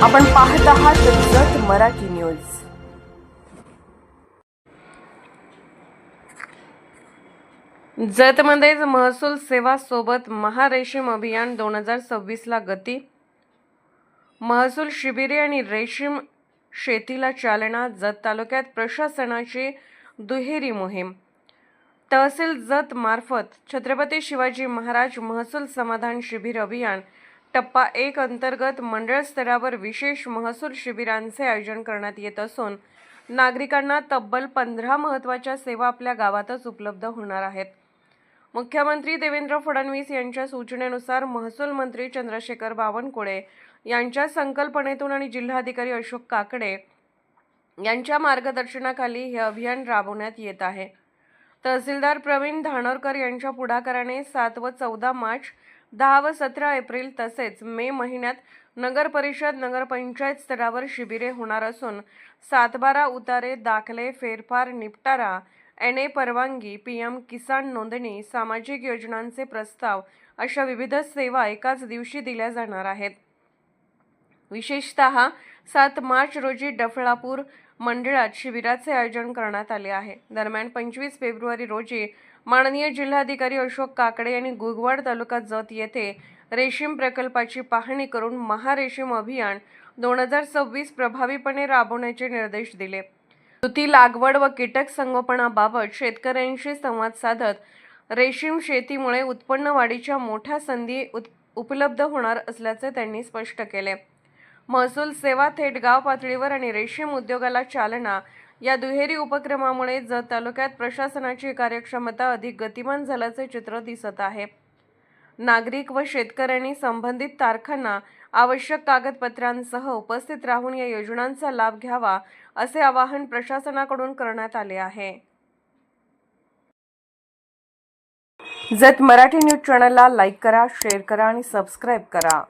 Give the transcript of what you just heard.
आपण पाहत आहात जत मराठी न्यूज। जतमध्येच महसूल सेवा सोबत महारेशीम अभियान 2026 ला गती। महसूल शिबिरे आणि रेशीम शेतीला चालना। जत तालुक्यात प्रशासनाची दुहेरी मोहीम। तहसील जत मार्फत छत्रपती शिवाजी महाराज महसूल समाधान शिबिर अभियान टप्पा 1 अंतर्गत मंडळ स्तरावर विशेष महसूल शिबिरांचे आयोजन करण्यात येत असून नागरिकांना तब्बल 15 महत्त्वाच्या सेवा आपल्या गावातच उपलब्ध होणार आहेत। मुख्यमंत्री देवेंद्र फडणवीस यांच्या सूचनेनुसार महसूल मंत्री चंद्रशेखर बावनकुळे यांच्या संकल्पनेतून आणि जिल्हाधिकारी अशोक काकडे यांच्या मार्गदर्शनाखाली हे अभियान राबवण्यात येत आहे। तहसीलदार प्रवीण धानोरकर यांच्या पुढाकाराने 7 व 14 मार्च, 10 व 17 एप्रिल तसेच मे महिन्यात नगर परिषद नगरपंचायत स्तरावर शिबिरे होणार असून 7-12 उतारे, दाखले, फेरफार, निपटारा, NA परवानगी, PM किसान नोंदणी, सामाजिक योजनांचे प्रस्ताव अशा विविध सेवा एकाच दिवशी दिल्या जाणार आहेत। विशेषतः 7 मार्च रोजी डफळापूर मंडळात शिबिराचे आयोजन करण्यात आले आहे। दरम्यान 25 फेब्रुवारी रोजी माननीय जिल्हाधिकारी अशोक काकडे यांनी गुगवाड तालुका जत येथे रेशीम प्रकल्पाची पाहणी करून महारेशीम अभियान 2026 प्रभावीपणे राबवण्याचे निर्देश दिले। तुती लागवड व कीटक संगोपनाबाबत शेतकऱ्यांशी संवाद साधत रेशीम शेतीमुळे उत्पन्न वाढीच्या मोठ्या संधी उपलब्ध होणार असल्याचे त्यांनी स्पष्ट केले। महसूल सेवा थेट गाव पातळीवर आणि रेशीम उद्योगाला चालना या दुहेरी उपक्रमामुळे जत तालुक्यात प्रशासनाची कार्यक्षमता अधिक गतिमान झाल्याचे चित्र दिसत आहे। नागरिक व शेतकऱ्यांनी संबंधित तारखांना आवश्यक कागदपत्रांसह उपस्थित राहून या योजनांचा लाभ घ्यावा असे आवाहन प्रशासनाकडून करण्यात आले आहे। जत मराठी न्यूज चॅनलला लाईक करा, शेअर करा आणि सबस्क्राईब करा।